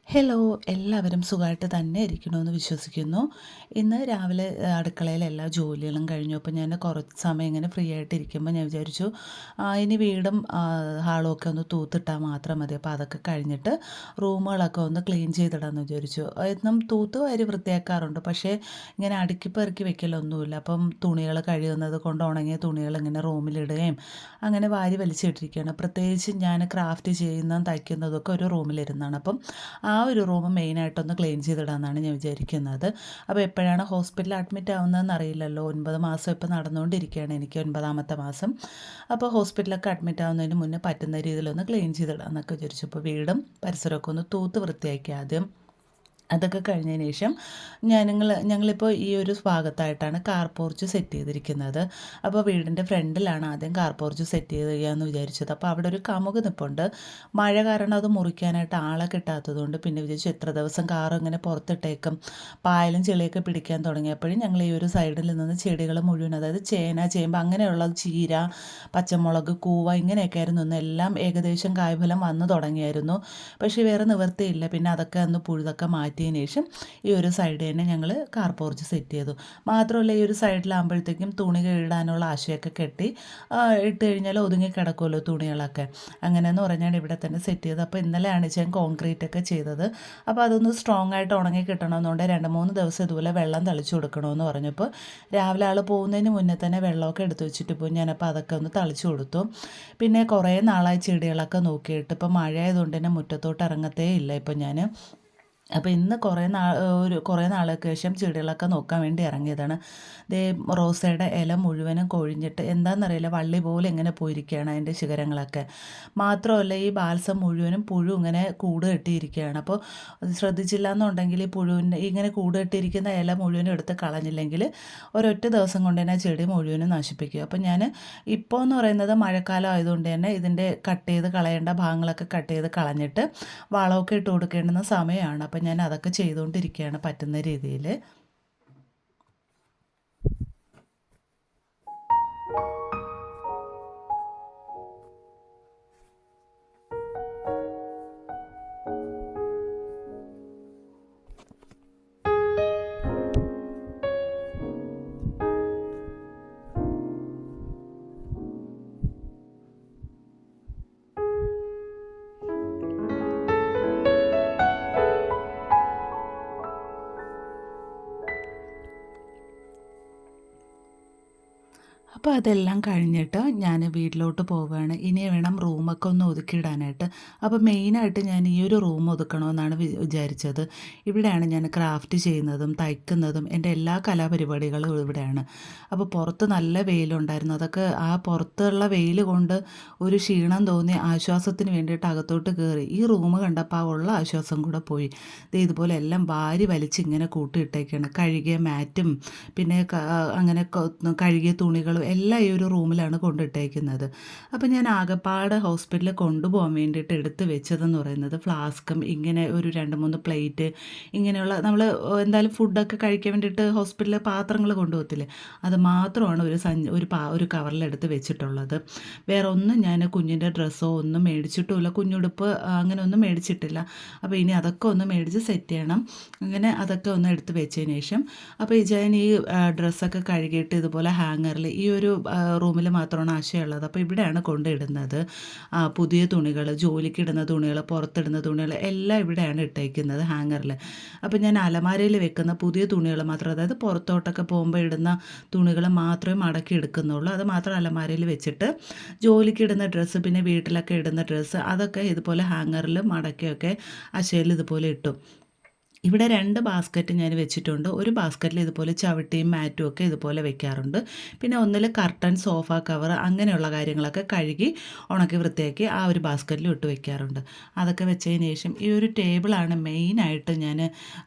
Hello, എല്ലാവരും സുഖമായിട്ട് തന്നെ ഇരിക്കണമെന്ന് വിശ്വസിക്കുന്നു. ഇന്ന് രാവിലെ അടുക്കളയിലെ എല്ലാ ജോലികളും കഴിഞ്ഞു. അപ്പോൾ ഞാൻ കുറച്ച് സമയം ഇങ്ങനെ ഫ്രീ ആയിട്ട് ഇരിക്കുമ്പോൾ ഞാൻ വിചാരിച്ചു ഇനി വീടും ഹാളും ഒക്കെ ഒന്ന് തൂത്തിട്ടാൽ മാത്രം മതി. അപ്പോൾ അതൊക്കെ കഴിഞ്ഞിട്ട് റൂമുകളൊക്കെ ഒന്ന് ക്ലീൻ ചെയ്തിടാമെന്ന് വിചാരിച്ചു. എന്നും തൂത്ത് വാരി വൃത്തിയാക്കാറുണ്ട്, പക്ഷേ ഇങ്ങനെ അടുക്കി പെറുക്കി വെക്കലൊന്നുമില്ല. അപ്പം തുണികൾ കഴുകുന്നത് കൊണ്ട് ഉണങ്ങിയ തുണികൾ ഇങ്ങനെ റൂമിലിടുകയും അങ്ങനെ വാരി വലിച്ചിട്ടിരിക്കുകയാണ്. പ്രത്യേകിച്ച് ഞാൻ ക്രാഫ്റ്റ് ചെയ്യുന്നതും തയ്ക്കുന്നതൊക്കെ ഒരു റൂമിലിരുന്നാണ്. അപ്പം ആ ഒരു റൂം മെയിനായിട്ടൊന്ന് ക്ലീൻ ചെയ്തിടാമെന്നാണ് ഞാൻ വിചാരിക്കുന്നത്. അപ്പോൾ എപ്പോഴാണ് ഹോസ്പിറ്റലിൽ അഡ്മിറ്റ് ആവുന്നതെന്ന് അറിയില്ലല്ലോ. 9 മാസം ഇപ്പോൾ നടന്നുകൊണ്ടിരിക്കുകയാണ്, എനിക്ക് 9ാമത്തെ മാസം. അപ്പോൾ ഹോസ്പിറ്റലൊക്കെ അഡ്മിറ്റ് ആവുന്നതിന് മുന്നേ പറ്റുന്ന രീതിയിലൊന്ന് ക്ലീൻ ചെയ്തിടാമെന്നൊക്കെ വിചാരിച്ചു. അപ്പോൾ വീടും പരിസരമൊക്കെ ഒന്ന് തൂത്ത് വൃത്തിയാക്കി ആദ്യം. അതൊക്കെ കഴിഞ്ഞതിന് ശേഷം ഞങ്ങളിപ്പോൾ ഈ ഒരു ഭാഗത്തായിട്ടാണ് കാർ പോർച്ച് സെറ്റ് ചെയ്തിരിക്കുന്നത്. അപ്പോൾ വീടിൻ്റെ ഫ്രണ്ടിലാണ് ആദ്യം കാർ പോർച്ച് സെറ്റ് ചെയ്യാമെന്ന് വിചാരിച്ചത്. അപ്പോൾ അവിടെ ഒരു കമുക് നിൽപ്പുണ്ട്. മഴ കാരണം അത് മുറിക്കാനായിട്ട് ആളെ കിട്ടാത്തതുകൊണ്ട് പിന്നെ വിചാരിച്ചു എത്ര ദിവസം കാർ ഇങ്ങനെ പുറത്തിട്ടേക്കും, പായലും ചെളിയൊക്കെ പിടിക്കാൻ തുടങ്ങിയപ്പോഴും ഞങ്ങൾ ഈ ഒരു സൈഡിൽ നിന്ന് ചെടികൾ മുഴുവൻ, അതായത് ചേന, ചേമ്പ്, അങ്ങനെയുള്ള ചീര, പച്ചമുളക്, കൂവ, ഇങ്ങനെയൊക്കെ ആയിരുന്നു ഒന്ന് എല്ലാം ഏകദേശം കായ്ഫലം വന്നു തുടങ്ങിയായിരുന്നു. പക്ഷേ വേറെ നിവൃത്തിയില്ല. പിന്നെ അതൊക്കെ ഒന്ന് പുഴുതൊക്കെ മാറ്റിയതിന് ശേഷം ഈ ഒരു സൈഡ് തന്നെ ഞങ്ങൾ കാർ പോർച്ച് സെറ്റ് ചെയ്തു. മാത്രമല്ല ഈ ഒരു സൈഡിലാകുമ്പോഴത്തേക്കും തുണി ഇടാനുള്ള ആശയൊക്കെ കെട്ടി ഇട്ട് കഴിഞ്ഞാൽ ഒതുങ്ങി കിടക്കുമല്ലോ തുണികളൊക്കെ. അങ്ങനെയെന്ന് പറഞ്ഞാൽ ഇവിടെ തന്നെ സെറ്റ് ചെയ്തു. അപ്പോൾ ഇന്നലെയാണ് ഞാൻ കോൺക്രീറ്റ് ഒക്കെ ചെയ്തത്. അപ്പോൾ അതൊന്ന് സ്ട്രോങ് ആയിട്ട് ഉണങ്ങി കിട്ടണമെന്നുണ്ട് 2-3 ദിവസം ഇതുപോലെ വെള്ളം തളിച്ചു കൊടുക്കണമെന്ന് പറഞ്ഞപ്പോൾ രാവിലെ ആൾ പോകുന്നതിന് മുന്നേ തന്നെ വെള്ളമൊക്കെ എടുത്ത് വെച്ചിട്ട് പോയി. ഞാനപ്പോൾ അതൊക്കെ ഒന്ന് തളിച്ചു കൊടുത്തു. പിന്നെ കുറേ നാളായി ചെടികളൊക്കെ നോക്കിയിട്ട് ഇപ്പം മഴ ആയതുകൊണ്ട് തന്നെ മുറ്റത്തോട്ട് ഇറങ്ങത്തേ ഇല്ല ഇപ്പം ഞാൻ. അപ്പോൾ ഇന്ന് കുറേ നാൾക്ക് ശേഷം ചെടികളൊക്കെ നോക്കാൻ വേണ്ടി ഇറങ്ങിയതാണ്. ദേ റോസയുടെ ഇല മുഴുവനും കൊഴിഞ്ഞിട്ട് എന്താണെന്നറിയില്ല, വള്ളി പോലെ ഇങ്ങനെ പോയിരിക്കുകയാണ് അതിൻ്റെ ശിഖരങ്ങളൊക്കെ. മാത്രമല്ല ഈ ബാൽസം മുഴുവനും പുഴു ഇങ്ങനെ കൂട് കെട്ടിയിരിക്കുകയാണ്. അപ്പോൾ ശ്രദ്ധിച്ചില്ല എന്നുണ്ടെങ്കിൽ ഈ പുഴുവിൻ്റെ ഇങ്ങനെ കൂട് കെട്ടിയിരിക്കുന്ന ഇല മുഴുവനും എടുത്ത് കളഞ്ഞില്ലെങ്കിൽ ഒരൊറ്റ ദിവസം കൊണ്ട് തന്നെ ചെടി മുഴുവനും നശിപ്പിക്കും. അപ്പോൾ ഞാൻ ഇപ്പോൾ എന്ന് പറയുന്നത് മഴക്കാലം ആയതുകൊണ്ട് തന്നെ ഇതിൻ്റെ കട്ട് ചെയ്ത് കളയേണ്ട ഭാഗങ്ങളൊക്കെ കട്ട് ചെയ്ത് കളഞ്ഞിട്ട് വളമൊക്കെ ഇട്ട് കൊടുക്കേണ്ടുന്ന സമയമാണ്. അപ്പം ഞാൻ അതൊക്കെ ചെയ്തുകൊണ്ടിരിക്കുകയാണ് പറ്റുന്ന രീതിയിൽ. അപ്പോൾ അതെല്ലാം കഴിഞ്ഞിട്ട് ഞാൻ വീട്ടിലോട്ട് പോവുകയാണ്. ഇനി വേണം റൂമൊക്കെ ഒന്ന് ഒതുക്കിയിടാനായിട്ട്. അപ്പോൾ മെയിനായിട്ട് ഞാൻ ഈ ഒരു റൂം ഒതുക്കണമെന്നാണ് വിചാരിച്ചത്. ഇവിടെയാണ് ഞാൻ ക്രാഫ്റ്റ് ചെയ്യുന്നതും തയ്ക്കുന്നതും എൻ്റെ എല്ലാ കലാപരിപാടികളും ഇവിടെയാണ്. അപ്പോൾ പുറത്ത് നല്ല വെയിലുണ്ടായിരുന്നു. അതൊക്കെ ആ പുറത്തുള്ള വെയിൽ കൊണ്ട് ഒരു ക്ഷീണം തോന്നി ആശ്വാസത്തിന് വേണ്ടിയിട്ട് അകത്തോട്ട് കയറി. ഈ റൂം കണ്ടപ്പോൾ ആ ഉള്ള ആശ്വാസം കൂടെ പോയി. ഇതുപോലെ എല്ലാം വാരി വലിച്ച് ഇങ്ങനെ കൂട്ടിയിട്ടേക്കാണ്. കഴുകിയ മാറ്റും പിന്നെ അങ്ങനെ കഴുകിയ തുണികളും എല്ലാം ഈ ഒരു റൂമിലാണ് കൊണ്ടിട്ടേക്കുന്നത്. അപ്പോൾ ഞാൻ ആകപ്പാട് ഹോസ്പിറ്റലിൽ കൊണ്ടുപോകാൻ വേണ്ടിയിട്ട് എടുത്ത് വെച്ചതെന്ന് പറയുന്നത് ഫ്ലാസ്കും ഇങ്ങനെ ഒരു 2-3 പ്ലേറ്റ്, ഇങ്ങനെയുള്ള നമ്മൾ എന്തായാലും ഫുഡൊക്കെ കഴിക്കാൻ വേണ്ടിയിട്ട് ഹോസ്പിറ്റലിൽ പാത്രങ്ങൾ കൊണ്ടുപോകത്തില്ലേ, അത് മാത്രമാണ് ഒരു കവറിലെടുത്ത് വെച്ചിട്ടുള്ളത്. വേറെ ഒന്നും ഞാൻ കുഞ്ഞിൻ്റെ ഡ്രസ്സോ ഒന്നും മേടിച്ചിട്ടുമില്ല, കുഞ്ഞുടുപ്പ് അങ്ങനെ ഒന്നും മേടിച്ചിട്ടില്ല. അപ്പോൾ ഇനി അതൊക്കെ ഒന്ന് മേടിച്ച് സെറ്റ് ചെയ്യണം. അങ്ങനെ അതൊക്കെ ഒന്ന് എടുത്ത് വെച്ചതിന് ശേഷം അപ്പോൾ ഞാൻ ഈ ഡ്രസ്സൊക്കെ കഴുകിയിട്ട് ഇതുപോലെ ഹാങ്ങറിൽ ഈ ഒരു റൂമിൽ മാത്രമാണ് ആശയമുള്ളത്. അപ്പോൾ ഇവിടെയാണ് കൊണ്ടിടുന്നത്. പുതിയ തുണികൾ, ജോലിക്കിടുന്ന തുണികൾ, പുറത്തിടുന്ന തുണികൾ എല്ലാം ഇവിടെയാണ് ഇട്ടേക്കുന്നത് ഹാങ്ങറിൽ. അപ്പോൾ ഞാൻ അലമാരയിൽ വെക്കുന്ന പുതിയ തുണികൾ മാത്രം, അതായത് പുറത്തോട്ടൊക്കെ പോകുമ്പോൾ ഇടുന്ന തുണികൾ മാത്രമേ മടക്കി എടുക്കുന്നുള്ളൂ. അത് മാത്രം അലമാരയിൽ വെച്ചിട്ട് ജോലിക്കിടുന്ന ഡ്രസ്സ്, പിന്നെ വീട്ടിലൊക്കെ ഇടുന്ന ഡ്രസ്സ്, അതൊക്കെ ഇതുപോലെ ഹാങ്ങറിൽ മടക്കിയൊക്കെ അശയിൽ ഇതുപോലെ ഇട്ടു. ഇവിടെ 2 ബാസ്ക്കറ്റ് ഞാൻ വെച്ചിട്ടുണ്ട്. ഒരു ബാസ്ക്കറ്റിൽ ഇതുപോലെ ചവിട്ടിയും മാറ്റും ഒക്കെ ഇതുപോലെ വെക്കാറുണ്ട്. പിന്നെ ഒന്നിൽ കർട്ടൻ, സോഫ കവർ, അങ്ങനെയുള്ള കാര്യങ്ങളൊക്കെ കഴുകി ഉണക്കി വൃത്തിയാക്കി ആ ഒരു ബാസ്ക്കറ്റിൽ ഇട്ട് വെക്കാറുണ്ട്. അതൊക്കെ വെച്ചതിന് ശേഷം ഈ ഒരു ടേബിളാണ് മെയിനായിട്ട് ഞാൻ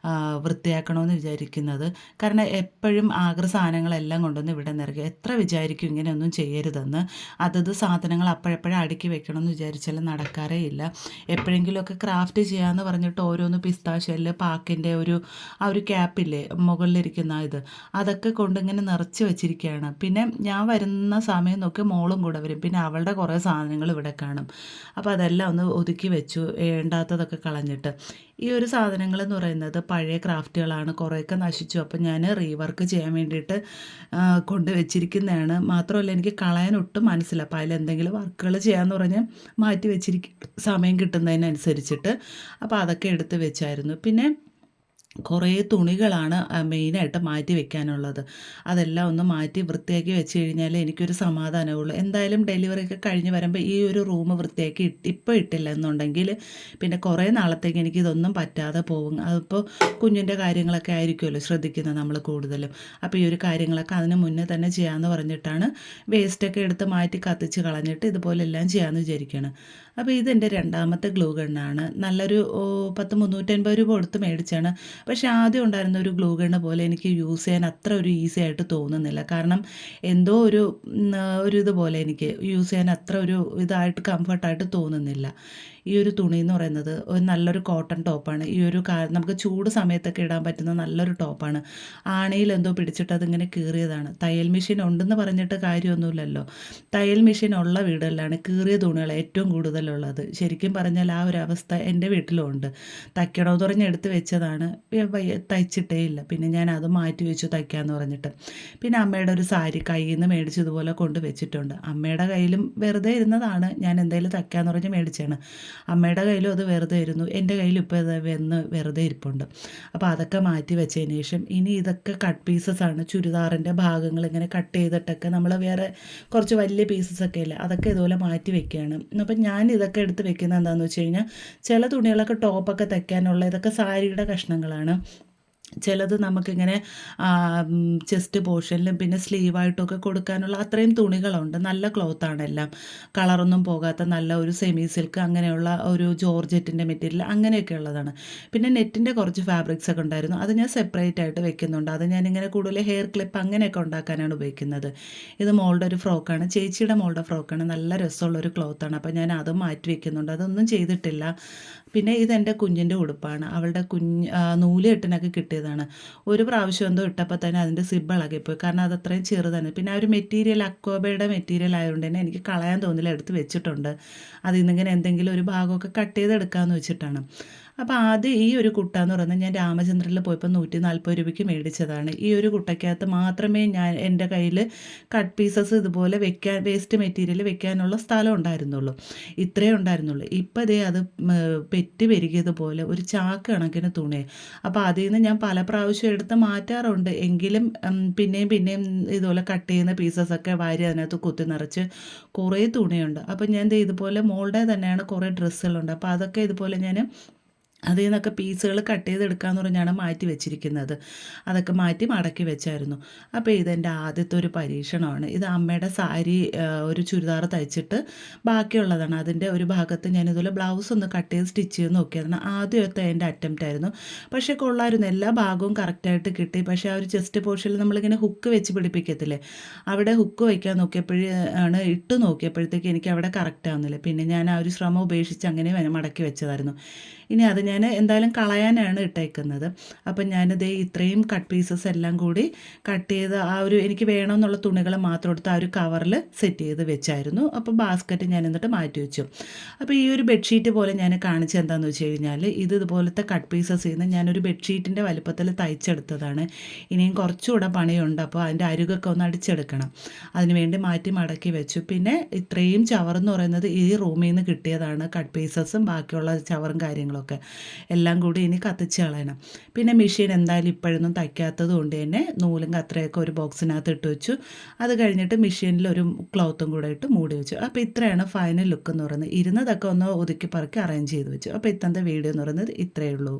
വൃത്തിയാക്കണമെന്ന് വിചാരിക്കുന്നത്. കാരണം എപ്പോഴും സാധനങ്ങളെല്ലാം കൊണ്ടുവന്ന് ഇവിടെ നിറയ്ക്കുക. എത്ര വിചാരിക്കും ഇങ്ങനെയൊന്നും ചെയ്യരുതെന്ന്, അതത് സാധനങ്ങൾ അപ്പോഴപ്പോഴും അടുക്കി വെക്കണമെന്ന് വിചാരിച്ചാൽ നടക്കാറേ ഇല്ല. എപ്പോഴെങ്കിലുമൊക്കെ ക്രാഫ്റ്റ് ചെയ്യാമെന്ന് പറഞ്ഞിട്ട് ഓരോന്ന് പിസ്താ ഷെല്ല്, പാക്ക് ചാക്കിൻ്റെ ആ ഒരു ക്യാപ്പില്ലേ മുകളിലിരിക്കുന്ന ഇത്, അതൊക്കെ കൊണ്ട് ഇങ്ങനെ നിറച്ച് വെച്ചിരിക്കുകയാണ്. പിന്നെ ഞാൻ വരുന്ന സമയം നോക്കി മോളും കൂടെ വരും. പിന്നെ അവളുടെ കുറേ സാധനങ്ങൾ ഇവിടെ കാണും. അപ്പോൾ അതെല്ലാം ഒന്ന് ഒതുക്കി വെച്ചു, വേണ്ടാത്തതൊക്കെ കളഞ്ഞിട്ട്. ഈ ഒരു സാധനങ്ങളെന്ന് പറയുന്നത് പഴയ ക്രാഫ്റ്റുകളാണ്, കുറേയൊക്കെ നശിച്ചു. അപ്പം ഞാൻ റീവർക്ക് ചെയ്യാൻ വേണ്ടിയിട്ട് കൊണ്ട് വെച്ചിരിക്കുന്നതാണ്. മാത്രമല്ല എനിക്ക് കളയാൻ ഒട്ടും മനസ്സില്ല. അപ്പോൾ അതിലെന്തെങ്കിലും വർക്കുകൾ ചെയ്യാമെന്ന് പറഞ്ഞ് മാറ്റി സമയം കിട്ടുന്നതിനനുസരിച്ചിട്ട്. അപ്പോൾ അതൊക്കെ എടുത്ത് വെച്ചായിരുന്നു. പിന്നെ കുറേ തുണികളാണ് മെയിനായിട്ട് മാറ്റി വെക്കാനുള്ളത്. അതെല്ലാം ഒന്ന് മാറ്റി വൃത്തിയാക്കി വെച്ച് കഴിഞ്ഞാൽ എനിക്കൊരു സമാധാനമുള്ളൂ. എന്തായാലും ഡെലിവറിയൊക്കെ കഴിഞ്ഞ് വരുമ്പോൾ ഈ ഒരു റൂം വൃത്തിയാക്കി ഇപ്പോൾ ഇട്ടില്ല എന്നുണ്ടെങ്കിൽ പിന്നെ കുറേ നാളത്തേക്ക് എനിക്കിതൊന്നും പറ്റാതെ പോകും. അതിപ്പോൾ കുഞ്ഞിൻ്റെ കാര്യങ്ങളൊക്കെ ആയിരിക്കുമല്ലോ ശ്രദ്ധിക്കുന്നത് നമ്മൾ കൂടുതലും. അപ്പോൾ ഈ ഒരു കാര്യങ്ങളൊക്കെ അതിന് മുന്നേ തന്നെ ചെയ്യാമെന്ന് പറഞ്ഞിട്ടാണ് വേസ്റ്റൊക്കെ എടുത്ത് മാറ്റി കത്തിച്ച് കളഞ്ഞിട്ട് ഇതുപോലെ എല്ലാം ചെയ്യാമെന്ന് വിചാരിക്കുകയാണ്. അപ്പോൾ ഇതെൻ്റെ രണ്ടാമത്തെ ഗ്ലൂ ഗണ്ണാണ്. നല്ലൊരു 350 രൂപ കൊടുത്ത് മേടിച്ചാണ്. പക്ഷേ ആദ്യം ഉണ്ടായിരുന്ന ഒരു ഗ്ലൂ ഗണ്ണ് പോലെ എനിക്ക് യൂസ് ചെയ്യാൻ അത്ര ഒരു ഈസി ആയിട്ട് തോന്നുന്നില്ല. കാരണം എന്തോ ഒരു ഇതുപോലെ എനിക്ക് യൂസ് ചെയ്യാൻ അത്ര ഒരു ഇതായിട്ട് കംഫർട്ടായിട്ട് തോന്നുന്നില്ല. ഈ ഒരു തുണി എന്ന് പറയുന്നത് ഒരു നല്ലൊരു കോട്ടൺ ടോപ്പാണ്. നമുക്ക് ചൂട് സമയത്തൊക്കെ ഇടാൻ പറ്റുന്ന നല്ലൊരു ടോപ്പാണ്. ആണിയിൽ എന്തോ പിടിച്ചിട്ട് അതിങ്ങനെ കീറിയതാണ്. തയ്യൽ മെഷീൻ ഉണ്ടെന്ന് പറഞ്ഞിട്ട് കാര്യമൊന്നുമില്ലല്ലോ. തയ്യൽ മെഷീൻ ഉള്ള വീടുകളിലാണ് കീറിയ തുണികൾ ഏറ്റവും കൂടുതലുള്ളത്. ശരിക്കും പറഞ്ഞാൽ ആ ഒരു അവസ്ഥ എൻ്റെ വീട്ടിലും ഉണ്ട്. തയ്ക്കണമെന്ന് പറഞ്ഞ് എടുത്ത് വെച്ചതാണ്, തയ്ച്ചിട്ടേ ഇല്ല. പിന്നെ ഞാൻ അത് മാറ്റി വെച്ചു തയ്ക്കാമെന്ന് പറഞ്ഞിട്ട്. പിന്നെ അമ്മയുടെ ഒരു സാരി കയ്യിൽ നിന്ന് മേടിച്ച് ഇതുപോലെ കൊണ്ട് വെച്ചിട്ടുണ്ട്. അമ്മയുടെ കയ്യിലും വെറുതെ ഇരുന്നതാണ്, ഞാൻ എന്തെങ്കിലും തയ്ക്കാമെന്ന് പറഞ്ഞ് മേടിച്ചാണ്. അമ്മയുടെ കയ്യിലും അത് വെറുതെ ഇരുന്നു. എൻ്റെ കയ്യിലും ഇപ്പോൾ ഇത് വെറുതെ ഇരിപ്പുണ്ട്. അപ്പോൾ അതൊക്കെ മാറ്റി വെച്ചതിന് ശേഷം ഇനി ഇതൊക്കെ കട്ട് പീസസാണ്. ചുരിദാറിൻ്റെ ഭാഗങ്ങൾ ഇങ്ങനെ കട്ട് ചെയ്തിട്ടൊക്കെ നമ്മൾ വേറെ കുറച്ച് വലിയ പീസസൊക്കെ ഇല്ല, അതൊക്കെ ഇതുപോലെ മാറ്റി വെക്കുകയാണ്. അപ്പം ഞാൻ ഇതൊക്കെ എടുത്ത് വെക്കുന്നത് എന്താണെന്ന് വെച്ച് കഴിഞ്ഞാൽ ചില തുണികളൊക്കെ ടോപ്പൊക്കെ തയ്ക്കാനുള്ള ഇതൊക്കെ സാരിയുടെ കഷ്ണങ്ങളാണ്. ചിലത് നമുക്കിങ്ങനെ ചെസ്റ്റ് പോർഷനിലും പിന്നെ സ്ലീവായിട്ടൊക്കെ കൊടുക്കാനുള്ള അത്രയും തുണികളുണ്ട്. നല്ല ക്ലോത്താണ് എല്ലാം, കളറൊന്നും പോകാത്ത നല്ല ഒരു സെമി സിൽക്ക് അങ്ങനെയുള്ള ഒരു ജോർജറ്റിൻ്റെ മെറ്റീരിയൽ അങ്ങനെയൊക്കെ ഉള്ളതാണ്. പിന്നെ നെറ്റിൻ്റെ കുറച്ച് ഫാബ്രിക്സ് ഒക്കെ ഉണ്ടായിരുന്നു, അത് ഞാൻ സെപ്പറേറ്റ് ആയിട്ട് വെക്കുന്നുണ്ട്. അത് ഞാനിങ്ങനെ കൂടുതൽ ഹെയർ ക്ലിപ്പ് അങ്ങനെയൊക്കെ ഉണ്ടാക്കാനാണ് ഉപയോഗിക്കുന്നത്. ഇത് മോളുടെ ഒരു ഫ്രോക്കാണ്, ചേച്ചിയുടെ മോളുടെ ഫ്രോക്കാണ്. നല്ല രസമുള്ളൊരു ക്ലോത്താണ്. അപ്പോൾ ഞാൻ അതും മാറ്റി വെക്കുന്നുണ്ട്, അതൊന്നും ചെയ്തിട്ടില്ല. പിന്നെ ഇതെൻ്റെ കുഞ്ഞിൻ്റെ ഉടുപ്പാണ്. അവളുടെ നൂലുകെട്ടിനൊക്കെ കിട്ടിയതാണ്. ഒരു പ്രാവശ്യം എന്തോ ഇട്ടപ്പോൾ തന്നെ അതിൻ്റെ സിബ് ഇളകിപ്പോയി, കാരണം അത് അത്രയും ചെറുതാണ്. പിന്നെ ആ ഒരു മെറ്റീരിയൽ അക്വാബയുടെ മെറ്റീരിയൽ ആയതുകൊണ്ട് തന്നെ എനിക്ക് കളയാൻ തോന്നില്ല, എടുത്ത് വെച്ചിട്ടുണ്ട്. അതിൽ നിന്നിങ്ങനെ എന്തെങ്കിലും ഒരു ഭാഗമൊക്കെ കട്ട് ചെയ്തെടുക്കാമെന്ന് വെച്ചിട്ടാണ്. അപ്പോൾ ആദ്യം ഈ ഒരു കുട്ട എന്ന് പറയുന്നത് ഞാൻ രാമചന്ദ്രനിൽ പോയപ്പോൾ 140 രൂപയ്ക്ക് മേടിച്ചതാണ്. ഈ ഒരു കുട്ടയ്ക്കകത്ത് മാത്രമേ എൻ്റെ കയ്യിൽ കട്ട് പീസസ് ഇതുപോലെ വെക്കാൻ, വേസ്റ്റ് മെറ്റീരിയൽ വെക്കാനുള്ള സ്ഥലം ഉണ്ടായിരുന്നുള്ളൂ. ഇത്രയേ ഉണ്ടായിരുന്നുള്ളൂ. ഇപ്പോൾ അതേ അത് പെറ്റ് പെരുകിയതുപോലെ ഒരു ചാക്ക് കണക്കിന് തുണി. അപ്പോൾ അതിൽ നിന്ന് ഞാൻ പല പ്രാവശ്യം എടുത്ത് മാറ്റാറുണ്ട്. എങ്കിലും പിന്നെയും ഇതുപോലെ കട്ട് ചെയ്യുന്ന പീസസൊക്കെ വാരി അതിനകത്ത് കുത്തി നിറച്ച് കുറേ തുണിയുണ്ട്. അപ്പോൾ ഞാൻ ഇതുപോലെ മോളുടെ തന്നെയാണ് കുറേ ഡ്രസ്സുകളുണ്ട്. അപ്പോൾ അതൊക്കെ ഇതുപോലെ ഞാൻ അതിൽ നിന്നൊക്കെ പീസുകൾ കട്ട് ചെയ്തെടുക്കാമെന്ന് പറഞ്ഞാണ് മാറ്റി വെച്ചിരിക്കുന്നത്. അതൊക്കെ മാറ്റി മടക്കി വെച്ചായിരുന്നു. അപ്പോൾ ഇതെൻ്റെ ആദ്യത്തെ ഒരു പരീക്ഷണമാണ്. ഇത് അമ്മയുടെ സാരി ഒരു ചുരിദാർ തയ്ച്ചിട്ട് ബാക്കിയുള്ളതാണ്. അതിൻ്റെ ഒരു ഭാഗത്ത് ഞാനിതുപോലെ ബ്ലൗസ് ഒന്ന് കട്ട് ചെയ്ത് സ്റ്റിച്ച് ചെയ്ത് നോക്കിയതാണ്. ആദ്യത്തെ എൻ്റെ അറ്റംപ്റ്റ് ആയിരുന്നു. പക്ഷേ കൊള്ളായിരുന്നു, എല്ലാ ഭാഗവും കറക്റ്റായിട്ട് കിട്ടി. പക്ഷേ ആ ഒരു ചെസ്റ്റ് പോർഷനിൽ നമ്മളിങ്ങനെ ഹുക്ക് വെച്ച് പിടിപ്പിക്കത്തില്ലേ, അവിടെ ഹുക്ക് വയ്ക്കാൻ നോക്കിയപ്പോഴാണ് ഇട്ട് നോക്കിയപ്പോഴത്തേക്ക് എനിക്ക് അവിടെ കറക്റ്റ് ആവുന്നില്ല. പിന്നെ ഞാൻ ആ ഒരു ശ്രമം ഉപേക്ഷിച്ച് അങ്ങനെ മടക്കി വെച്ചതായിരുന്നു. ഇനി അത് ഞാൻ എന്തായാലും കളയാനാണ് ഇട്ടേക്കുന്നത്. അപ്പം ഞാനിത് ഇത്രയും കട്ട് പീസസ് എല്ലാം കൂടി കട്ട് ചെയ്ത് ആ ഒരു എനിക്ക് വേണമെന്നുള്ള തുണികൾ മാത്രം എടുത്ത് ആ ഒരു കവറിൽ സെറ്റ് ചെയ്ത് വെച്ചായിരുന്നു. അപ്പോൾ ബാസ്ക്കറ്റ് ഞാൻ എന്നിട്ട് മാറ്റി വെച്ചു. അപ്പോൾ ഈ ഒരു ബെഡ്ഷീറ്റ് പോലെ ഞാൻ കാണിച്ചത് എന്താണെന്ന് വെച്ച് കഴിഞ്ഞാൽ ഇതുപോലത്തെ കട്ട് പീസസ് നിന്ന് ഞാനൊരു ബെഡ്ഷീറ്റിൻ്റെ വലുപ്പത്തിൽ തയ്ച്ചെടുത്തതാണ്. ഇനിയും കുറച്ചുകൂടെ പണിയുണ്ട്, അപ്പോൾ അതിൻ്റെ അരുകൊക്കെ ഒന്ന് അടിച്ചെടുക്കണം. അതിനുവേണ്ടി മാറ്റി മടക്കി വെച്ചു. പിന്നെ ഇത്രയും ചവറെന്ന് പറയുന്നത് ഈ റൂമിൽ നിന്ന് കിട്ടിയതാണ്. കട്ട് പീസസും ബാക്കിയുള്ള ചവറും കാര്യങ്ങളൊക്കെ എല്ലാം കൂടി ഇനി കത്തിച്ച് കളയണം. പിന്നെ മെഷീൻ എന്തായാലും ഇപ്പോഴൊന്നും തയ്ക്കാത്തത് കൊണ്ട് തന്നെ നൂലും കത്രയൊക്കെ ഒരു ബോക്സിനകത്ത് ഇട്ട് വെച്ചു. അത് കഴിഞ്ഞിട്ട് മെഷീനിൽ ഒരു ക്ലോത്തും കൂടെ ഇട്ട് മൂടി വെച്ചു. അപ്പോൾ ഇത്രയാണ് ഫൈനൽ ലുക്ക് എന്ന് പറയുന്നത്. ഇരുന്നതൊക്കെ ഒന്ന് ഒതുക്കി പറക്കി അറേഞ്ച് ചെയ്ത് വെച്ചു. അപ്പോൾ ഇന്നത്തെ വീഡിയോ എന്ന് പറയുന്നത് ഇത്രയേ ഉള്ളൂ.